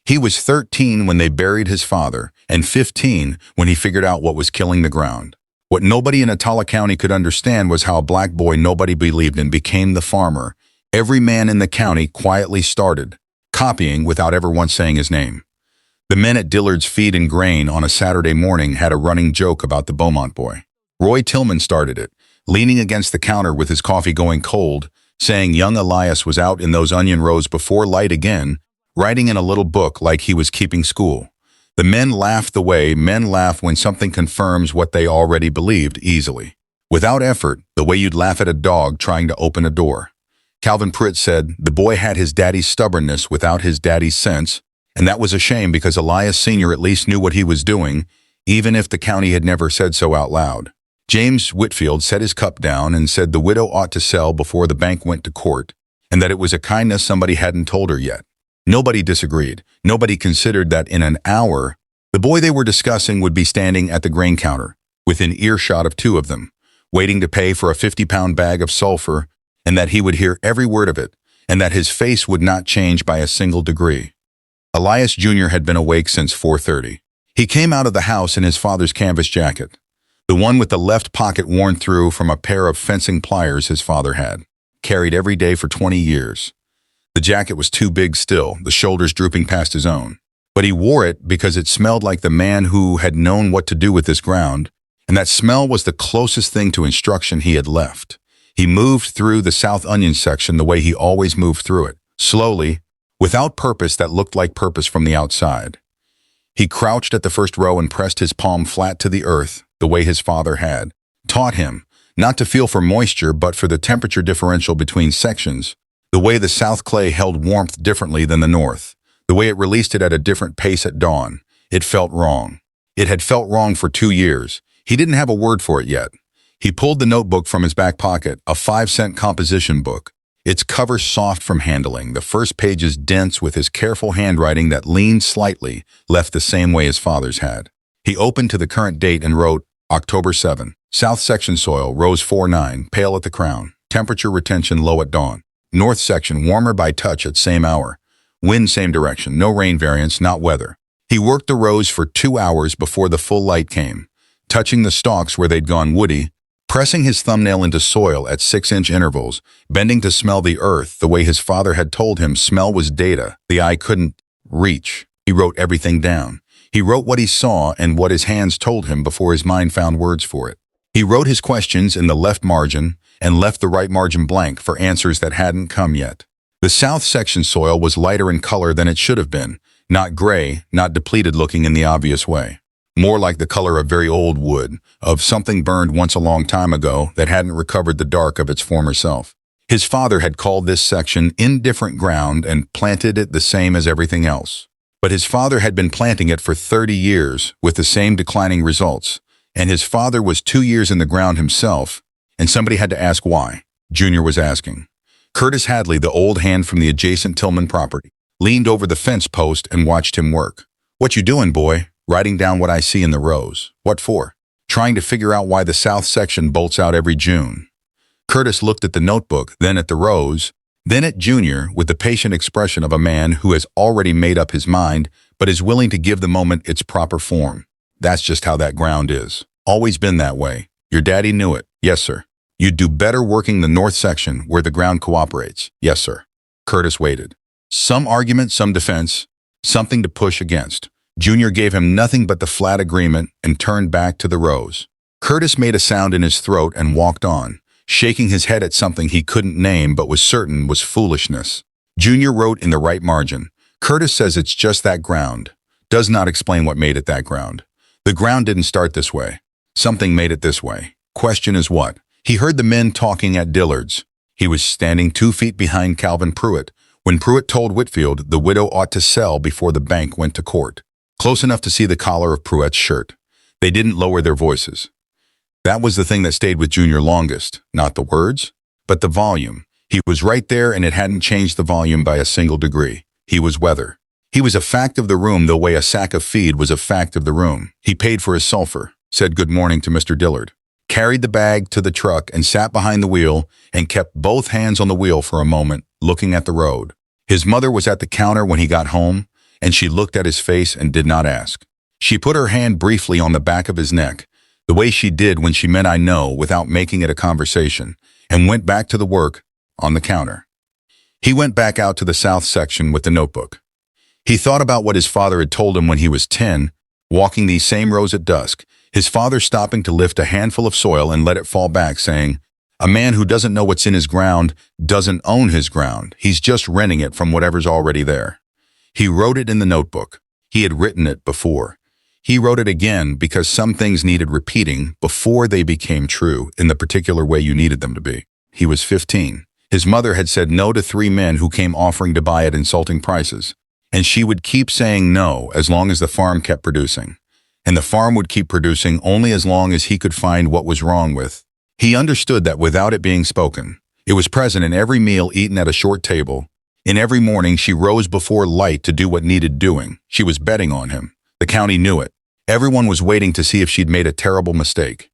He was 13 when they buried his father, and 15 when he figured out what was killing the ground. What nobody in Attala County could understand was how a black boy nobody believed in became the farmer. Every man in the county quietly started, copying without ever once saying his name. The men at Dillard's Feed and Grain on a Saturday morning had a running joke about the Beaumont boy. Roy Tillman started it, leaning against the counter with his coffee going cold, saying young Elias was out in those onion rows before light again, writing in a little book like he was keeping school. The men laughed the way men laugh when something confirms what they already believed easily. Without effort, the way you'd laugh at a dog trying to open a door. Calvin Pruitt said the boy had his daddy's stubbornness without his daddy's sense, and that was a shame because Elias Sr. at least knew what he was doing, even if the county had never said so out loud. James Whitfield set his cup down and said the widow ought to sell before the bank went to court, and that it was a kindness somebody hadn't told her yet. Nobody disagreed. Nobody considered that in an hour, the boy they were discussing would be standing at the grain counter, within earshot of two of them, waiting to pay for a 50-pound bag of sulfur, and that he would hear every word of it, and that his face would not change by a single degree. Elias Jr. had been awake since 4:30. He came out of the house in his father's canvas jacket, the one with the left pocket worn through from a pair of fencing pliers his father had, carried every day for 20 years. The jacket was too big still, the shoulders drooping past his own. But he wore it because it smelled like the man who had known what to do with this ground, and that smell was the closest thing to instruction he had left. He moved through the South Onion section the way he always moved through it, slowly, without purpose that looked like purpose from the outside. He crouched at the first row and pressed his palm flat to the earth, the way his father had taught him, not to feel for moisture but for the temperature differential between sections, the way the South clay held warmth differently than the North, the way it released it at a different pace at dawn. It felt wrong. It had felt wrong for 2 years. He didn't have a word for it yet. He pulled the notebook from his back pocket, a 5-cent composition book, its cover soft from handling, the first pages dense with his careful handwriting that leaned slightly, left the same way his father's had. He opened to the current date and wrote, October 7, South section soil, rose 4-9, pale at the crown, temperature retention low at dawn. North section, warmer by touch at same hour. Wind same direction, no rain variance, not weather. He worked the rows for 2 hours before the full light came, touching the stalks where they'd gone woody, pressing his thumbnail into soil at 6-inch intervals, bending to smell the earth the way his father had told him smell was data the eye couldn't reach. He wrote everything down. He wrote what he saw and what his hands told him before his mind found words for it. He wrote his questions in the left margin and left the right margin blank for answers that hadn't come yet. The South section soil was lighter in color than it should have been, not gray, not depleted looking in the obvious way. More like the color of very old wood, of something burned once a long time ago that hadn't recovered the dark of its former self. His father had called this section indifferent ground and planted it the same as everything else. But his father had been planting it for 30 years with the same declining results, and his father was 2 years in the ground himself, and somebody had to ask why. Junior was asking. Curtis Hadley, the old hand from the adjacent Tillman property, leaned over the fence post and watched him work. What you doing, boy? Writing down what I see in the rows. What for? Trying to figure out why the South section bolts out every June. Curtis looked at the notebook, then at the rows, then at Junior with the patient expression of a man who has already made up his mind but is willing to give the moment its proper form. That's just how that ground is. Always been that way. Your daddy knew it. Yes, sir. You'd do better working the North section where the ground cooperates. Yes, sir. Curtis waited. Some argument, some defense, something to push against. Junior gave him nothing but the flat agreement and turned back to the rows. Curtis made a sound in his throat and walked on, shaking his head at something he couldn't name but was certain was foolishness. Junior wrote in the right margin, Curtis says it's just that ground. Does not explain what made it that ground. The ground didn't start this way. Something made it this way. Question is what? He heard the men talking at Dillard's. He was standing 2 feet behind Calvin Pruitt when Pruitt told Whitfield the widow ought to sell before the bank went to court. Close enough to see the collar of Pruitt's shirt. They didn't lower their voices. That was the thing that stayed with Junior longest, not the words, but the volume. He was right there and it hadn't changed the volume by a single degree. He was weather. He was a fact of the room the way a sack of feed was a fact of the room. He paid for his sulfur, said good morning to Mr. Dillard, carried the bag to the truck and sat behind the wheel and kept both hands on the wheel for a moment, looking at the road. His mother was at the counter when he got home, and she looked at his face and did not ask. She put her hand briefly on the back of his neck, the way she did when she meant I know without making it a conversation, and went back to the work on the counter. He went back out to the south section with the notebook. He thought about what his father had told him when he was 10, walking these same rows at dusk, his father stopping to lift a handful of soil and let it fall back, saying, "A man who doesn't know what's in his ground doesn't own his ground. He's just renting it from whatever's already there." He wrote it in the notebook. He had written it before. He wrote it again because some things needed repeating before they became true in the particular way you needed them to be. He was 15. His mother had said no to 3 men who came offering to buy at insulting prices, and she would keep saying no as long as the farm kept producing. And the farm would keep producing only as long as he could find what was wrong with. He understood that without it being spoken. It was present in every meal eaten at a short table. In every morning she rose before light to do what needed doing. She was betting on him. The county knew it. Everyone was waiting to see if she'd made a terrible mistake.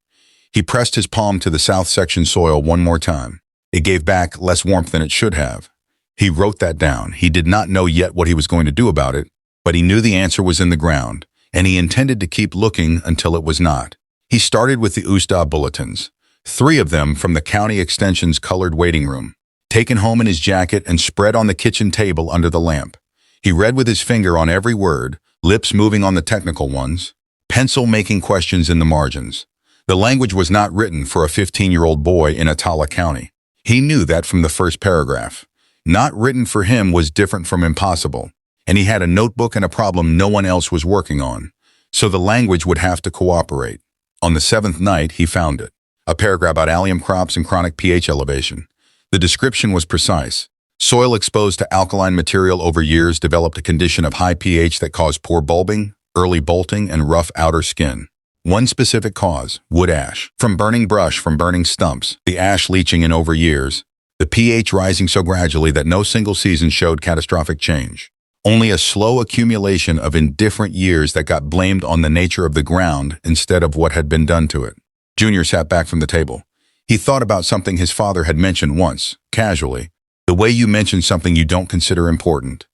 He pressed his palm to the south section soil one more time. It gave back less warmth than it should have. He wrote that down. He did not know yet what he was going to do about it, but he knew the answer was in the ground, and he intended to keep looking until it was not. He started with the USDA bulletins, 3 of them from the county extension's colored waiting room, taken home in his jacket and spread on the kitchen table under the lamp. He read with his finger on every word, lips moving on the technical ones, pencil making questions in the margins. The language was not written for a 15-year-old boy in Attala County. He knew that from the first paragraph. Not written for him was different from impossible, and he had a notebook and a problem no one else was working on, so the language would have to cooperate. On the 7th night, he found it. A paragraph about allium crops and chronic pH elevation. The description was precise. Soil exposed to alkaline material over years developed a condition of high pH that caused poor bulbing, early bolting, and rough outer skin. One specific cause, wood ash. From burning brush, from burning stumps, the ash leaching in over years, the pH rising so gradually that no single season showed catastrophic change. Only a slow accumulation of indifferent years that got blamed on the nature of the ground instead of what had been done to it. Junior sat back from the table. He thought about something his father had mentioned once, casually, the way you mention something you don't consider important.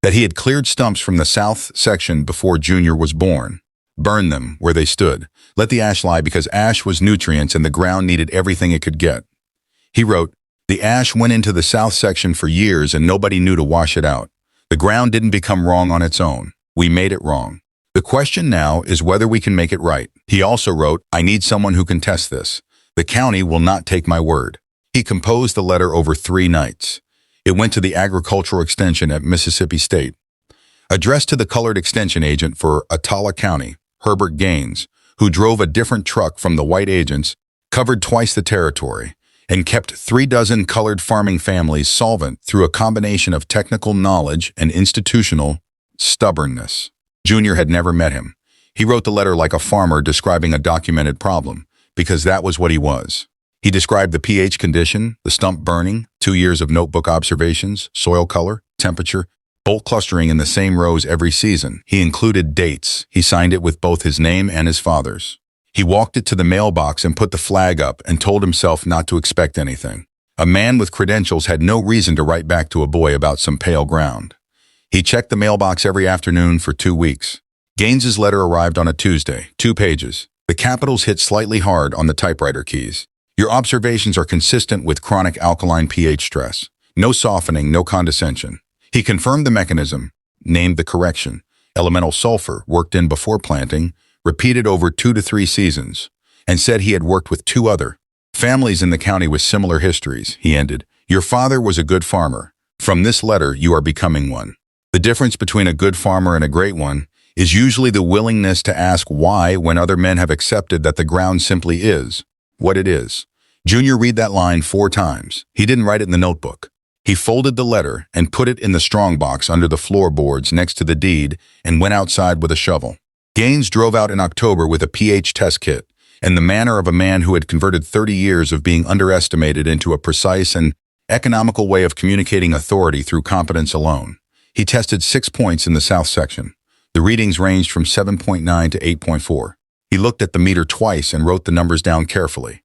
That he had cleared stumps from the south section before Junior was born. Burned them where they stood. Let the ash lie because ash was nutrients and the ground needed everything it could get. He wrote, "The ash went into the south section for years and nobody knew to wash it out. The ground didn't become wrong on its own. We made it wrong. The question now is whether we can make it right." He also wrote, "I need someone who can test this. The county will not take my word." He composed the letter over 3 nights. It went to the Agricultural Extension at Mississippi State. Addressed to the colored extension agent for Attala County, Herbert Gaines, who drove a different truck from the white agents, covered twice the territory, and kept 3 dozen colored farming families solvent through a combination of technical knowledge and institutional stubbornness. Junior had never met him. He wrote the letter like a farmer describing a documented problem, because that was what he was. He described the pH condition, the stump burning, 2 years of notebook observations, soil color, temperature, bolt clustering in the same rows every season. He included dates. He signed it with both his name and his father's. He walked it to the mailbox and put the flag up and told himself not to expect anything. A man with credentials had no reason to write back to a boy about some pale ground. He checked the mailbox every afternoon for 2 weeks. Gaines's letter arrived on a Tuesday, 2 pages. The capitals hit slightly hard on the typewriter keys. Your observations are consistent with chronic alkaline pH stress. No softening, no condescension. He confirmed the mechanism, named the correction. Elemental sulfur, worked in before planting, repeated over 2 to 3 seasons, and said he had worked with 2 other families in the county with similar histories. He ended, "Your father was a good farmer. From this letter, you are becoming one." The difference between a good farmer and a great one is usually the willingness to ask why when other men have accepted that the ground simply is what it is. Junior read that line 4 times. He didn't write it in the notebook. He folded the letter and put it in the strongbox under the floorboards next to the deed and went outside with a shovel. Gaines drove out in October with a pH test kit and the manner of a man who had converted 30 years of being underestimated into a precise and economical way of communicating authority through competence alone. He tested 6 points in the south section. The readings ranged from 7.9 to 8.4. He looked at the meter twice and wrote the numbers down carefully.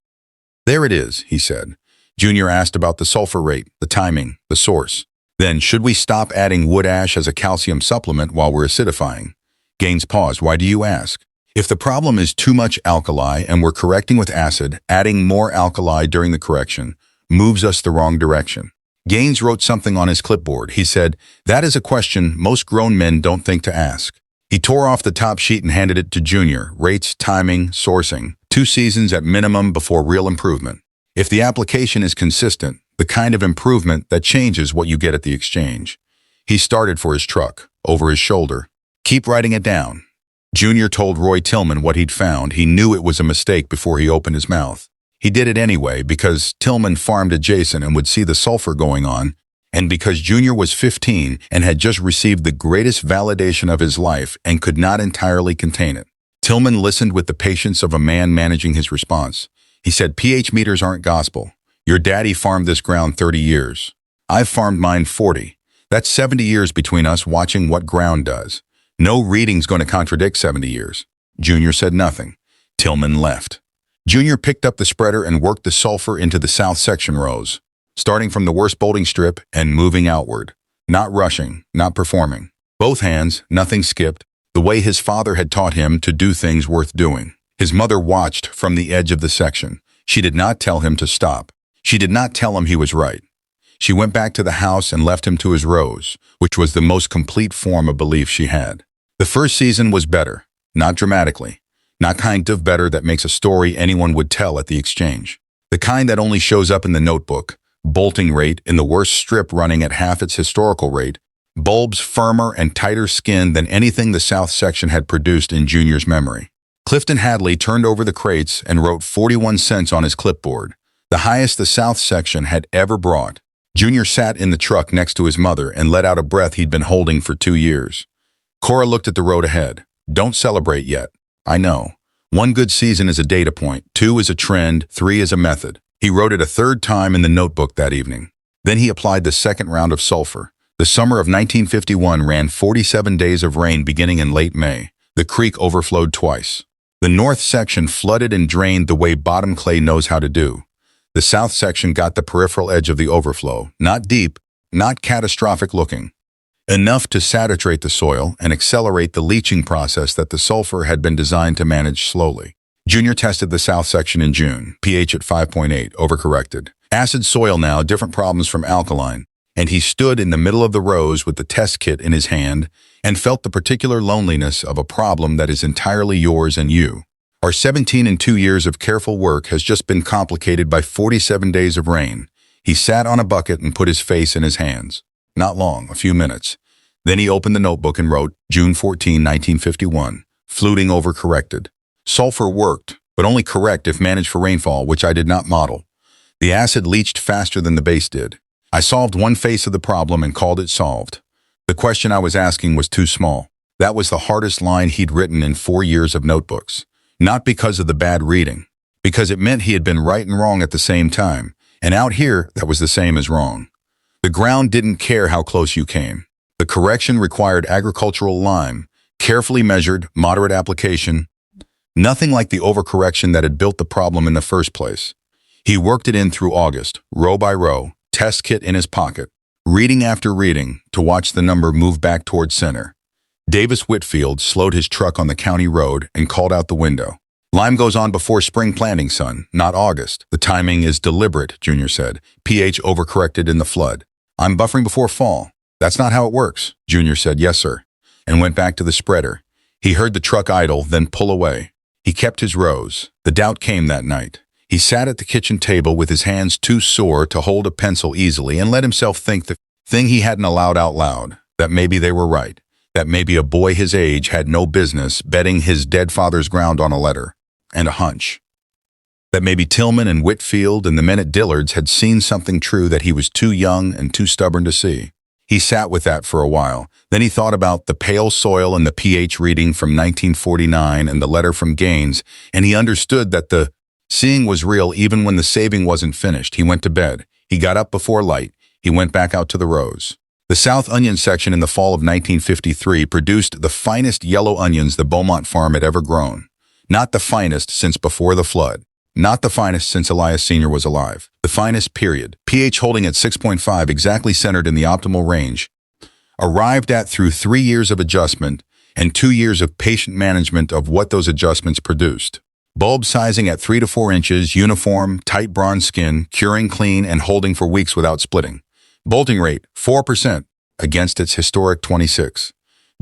"There it is," he said. Junior asked about the sulfur rate, the timing, the source. Then, should we stop adding wood ash as a calcium supplement while we're acidifying? Gaines paused. Why do you ask? If the problem is too much alkali and we're correcting with acid, adding more alkali during the correction moves us the wrong direction. Gaines wrote something on his clipboard. He said, "That is a question most grown men don't think to ask." He tore off the top sheet and handed it to Junior. Rates, timing, sourcing. 2 seasons at minimum before real improvement. If the application is consistent, the kind of improvement that changes what you get at the exchange. He started for his truck, over his shoulder. Keep writing it down. Junior told Roy Tillman what he'd found. He knew it was a mistake before he opened his mouth. He did it anyway because Tillman farmed adjacent and would see the sulfur going on, and because Junior was 15 and had just received the greatest validation of his life and could not entirely contain it. Tillman listened with the patience of a man managing his response. He said, "pH meters aren't gospel. Your daddy farmed this ground 30 years. I've farmed mine 40. That's 70 years between us watching what ground does. No reading's going to contradict 70 years. Junior said nothing. Tillman left. Junior picked up the spreader and worked the sulfur into the south section rows, starting from the worst bolting strip and moving outward. Not rushing, not performing. Both hands, nothing skipped, the way his father had taught him to do things worth doing. His mother watched from the edge of the section. She did not tell him to stop. She did not tell him he was right. She went back to the house and left him to his rows, which was the most complete form of belief she had. The first season was better, not dramatically, not kind of better that makes a story anyone would tell at the exchange. The kind that only shows up in the notebook, bolting rate in the worst strip running at half its historical rate, bulbs firmer and tighter skinned than anything the south section had produced in Junior's memory. Clifton Hadley turned over the crates and wrote 41 cents on his clipboard, the highest the south section had ever brought. Junior sat in the truck next to his mother and let out a breath he'd been holding for 2 years. Cora looked at the road ahead. Don't celebrate yet. I know. 1 good season is a data point, 2 is a trend, 3 is a method. He wrote it a 3rd time in the notebook that evening. Then he applied the 2nd round of sulfur. The summer of 1951 ran 47 days of rain beginning in late May. The creek overflowed twice. The north section flooded and drained the way bottom clay knows how to do. The south section got the peripheral edge of the overflow, not deep, not catastrophic looking. Enough to saturate the soil and accelerate the leaching process that the sulfur had been designed to manage slowly. Junior tested the south section in June, pH at 5.8, overcorrected. Acid soil now, different problems from alkaline, and he stood in the middle of the rows with the test kit in his hand and felt the particular loneliness of a problem that is entirely yours and you. Our 17 and 2 years of careful work has just been complicated by 47 days of rain. He sat on a bucket and put his face in his hands. Not long, a few minutes. Then he opened the notebook and wrote, June 14, 1951, fluting overcorrected. Sulfur worked, but only correct if managed for rainfall, which I did not model. The acid leached faster than the base did. I solved one face of the problem and called it solved. The question I was asking was too small. That was the hardest line he'd written in 4 years of notebooks. Not because of the bad reading, because it meant he had been right and wrong at the same time, and out here, that was the same as wrong. The ground didn't care how close you came. The correction required agricultural lime, carefully measured, moderate application, nothing like the overcorrection that had built the problem in the first place. He worked it in through August, row by row, test kit in his pocket, reading after reading to watch the number move back toward center. Davis Whitfield slowed his truck on the county road and called out the window. Lime goes on before spring planting, son, not August. The timing is deliberate, Junior said. pH overcorrected in the flood. I'm buffering before fall. That's not how it works, Junior said, yes, sir, and went back to the spreader. He heard the truck idle, then pull away. He kept his rows. The doubt came that night. He sat at the kitchen table with his hands too sore to hold a pencil easily and let himself think the thing he hadn't allowed out loud, that maybe they were right, that maybe a boy his age had no business betting his dead father's ground on a letter, and a hunch. That maybe Tillman and Whitfield and the men at Dillard's had seen something true that he was too young and too stubborn to see. He sat with that for a while. Then he thought about the pale soil and the pH reading from 1949 and the letter from Gaines, and he understood that the seeing was real even when the saving wasn't finished. He went to bed. He got up before light. He went back out to the rows. The South Onion section in the fall of 1953 produced the finest yellow onions the Beaumont farm had ever grown. Not the finest since before the flood. Not the finest since Elias Sr. was alive. The finest, period. pH holding at 6.5, exactly centered in the optimal range. Arrived at through 3 years of adjustment and 2 years of patient management of what those adjustments produced. Bulb sizing at 3 to 4 inches, uniform, tight bronze skin, curing clean and holding for weeks without splitting. Bolting rate, 4%, against its historic 26.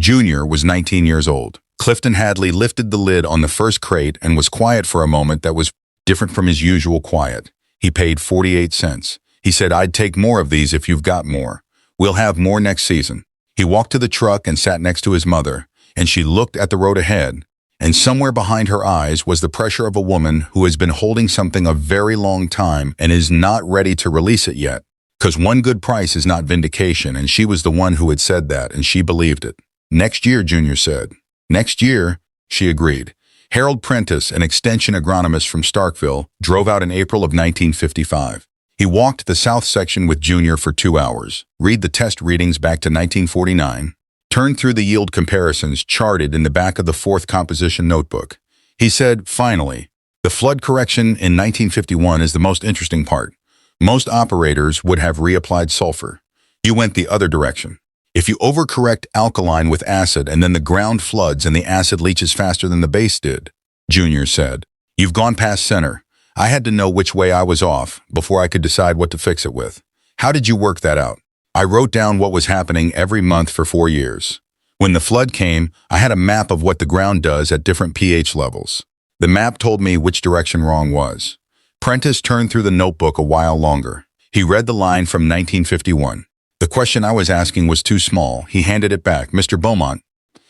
Junior was 19 years old. Clifton Hadley lifted the lid on the first crate and was quiet for a moment that was different from his usual quiet. He paid 48 cents. He said, "I'd take more of these if you've got more. We'll have more next season." He walked to the truck and sat next to his mother, and she looked at the road ahead, and somewhere behind her eyes was the pressure of a woman who has been holding something a very long time and is not ready to release it yet. 'Cause one good price is not vindication, and she was the one who had said that, and she believed it. "Next year," Junior said. "Next year," she agreed. Harold Prentice, an extension agronomist from Starkville, drove out in April of 1955. He walked the south section with Junior for 2 hours, read the test readings back to 1949, turned through the yield comparisons charted in the back of the fourth composition notebook. He said, finally, "The flood correction in 1951 is the most interesting part. Most operators would have reapplied sulfur. You went the other direction. If you overcorrect alkaline with acid and then the ground floods and the acid leaches faster than the base did," Junior said, "you've gone past center. I had to know which way I was off before I could decide what to fix it with." "How did you work that out?" "I wrote down what was happening every month for 4 years. When the flood came, I had a map of what the ground does at different pH levels. The map told me which direction wrong was." Prentice turned through the notebook a while longer. He read the line from 1951. "The question I was asking was too small." He handed it back. "Mr. Beaumont,"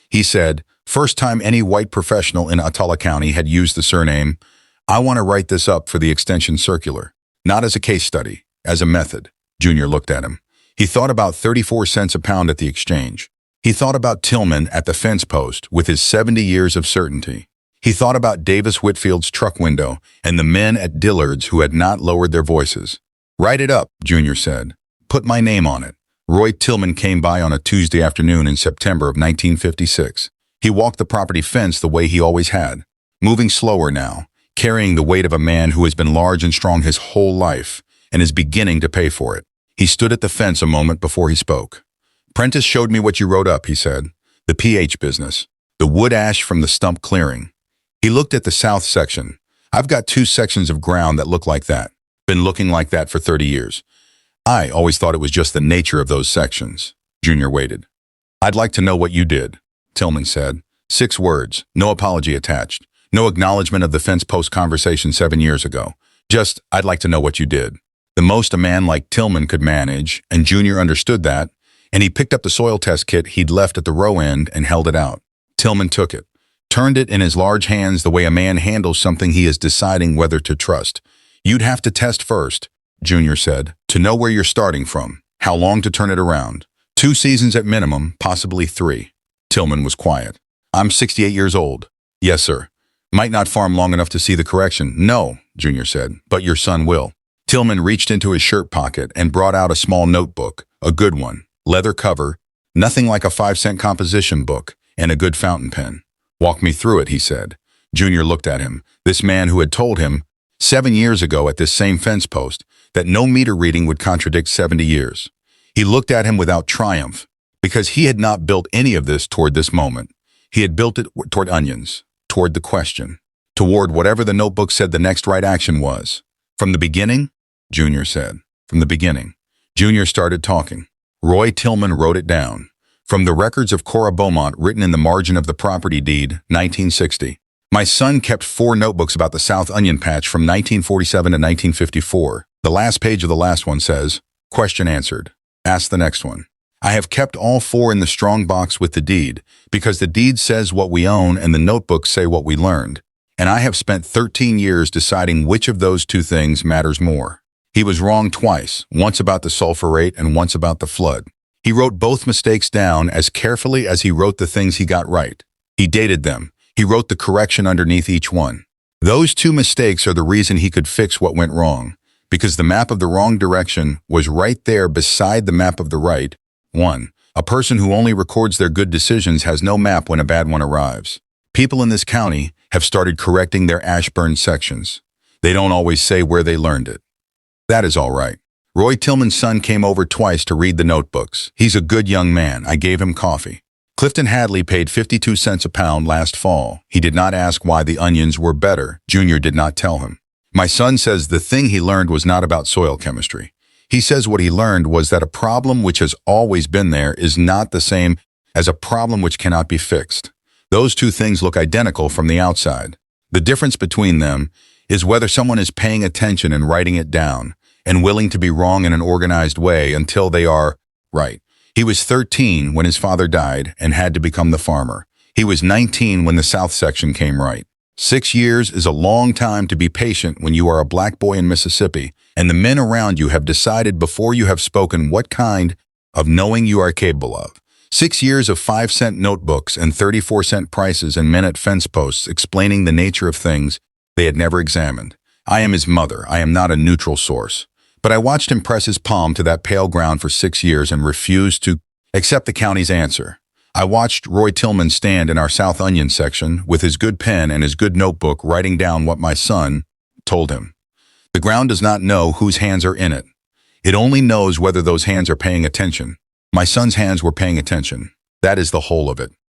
he said, first time any white professional in Attala County had used the surname, "I want to write this up for the extension circular. Not as a case study, as a method." Junior looked at him. He thought about 34 cents a pound at the exchange. He thought about Tillman at the fence post with his 70 years of certainty. He thought about Davis Whitfield's truck window and the men at Dillard's who had not lowered their voices. "Write it up," Junior said. "Put my name on it." Roy Tillman came by on a Tuesday afternoon in September of 1956. He walked the property fence the way he always had, moving slower now, carrying the weight of a man who has been large and strong his whole life and is beginning to pay for it. He stood at the fence a moment before he spoke. "Prentice showed me what you wrote up," he said. "The pH business. The wood ash from the stump clearing." He looked at the south section. "I've got 2 sections of ground that look like that. Been looking like that for 30 years. I always thought it was just the nature of those sections." Junior waited. "I'd like to know what you did," Tillman said. 6 words, no apology attached, no acknowledgement of the fence post conversation 7 years ago. Just, "I'd like to know what you did." The most a man like Tillman could manage, and Junior understood that, and he picked up the soil test kit he'd left at the row end and held it out. Tillman took it, turned it in his large hands the way a man handles something he is deciding whether to trust. "You'd have to test first," Junior said, "to know where you're starting from, how long to turn it around. 2 seasons at minimum, possibly 3. Tillman was quiet. "I'm 68 years old." "Yes, sir. Might not farm long enough to see the correction." "No," Junior said, "but your son will." Tillman reached into his shirt pocket and brought out a small notebook, a good one, leather cover, nothing like a 5-cent composition book, and a good fountain pen. "Walk me through it," he said. Junior looked at him, this man who had told him 7 years ago at this same fence post that no meter reading would contradict 70 years. He looked at him without triumph, because he had not built any of this toward this moment. He had built it toward onions, toward the question, toward whatever the notebook said the next right action was. "From the beginning?" Junior said. "From the beginning." Junior started talking. Roy Tillman wrote it down. From the records of Cora Beaumont written in the margin of the property deed, 1960. "My son kept 4 notebooks about the South Onion Patch from 1947 to 1954. The last page of the last one says, 'Question answered. Ask the next one.' I have kept all 4 in the strong box with the deed, because the deed says what we own and the notebooks say what we learned. And I have spent 13 years deciding which of those 2 things matters more." He was wrong twice, once about the sulfur rate and once about the flood. He wrote both mistakes down as carefully as he wrote the things he got right. He dated them. He wrote the correction underneath each one. Those 2 mistakes are the reason he could fix what went wrong, because the map of the wrong direction was right there beside the map of the right one. A person who only records their good decisions has no map when a bad one arrives. People in this county have started correcting their ash-burned sections. They don't always say where they learned it. That is all right. Roy Tillman's son came over twice to read the notebooks. He's a good young man. I gave him coffee. Clifton Hadley paid 52 cents a pound last fall. He did not ask why the onions were better. Junior did not tell him. My son says the thing he learned was not about soil chemistry. He says what he learned was that a problem which has always been there is not the same as a problem which cannot be fixed. Those two things look identical from the outside. The difference between them is whether someone is paying attention and writing it down and willing to be wrong in an organized way until they are right. He was 13 when his father died and had to become the farmer. He was 19 when the South section came right. 6 years is a long time to be patient when you are a black boy in Mississippi and the men around you have decided before you have spoken what kind of knowing you are capable of. 6 years of 5-cent notebooks and 34-cent prices and men at fence posts explaining the nature of things they had never examined. I am his mother. I am not a neutral source. But I watched him press his palm to that pale ground for 6 years and refused to accept the county's answer. I watched Roy Tillman stand in our South Onion section with his good pen and his good notebook writing down what my son told him. The ground does not know whose hands are in it. It only knows whether those hands are paying attention. My son's hands were paying attention. That is the whole of it.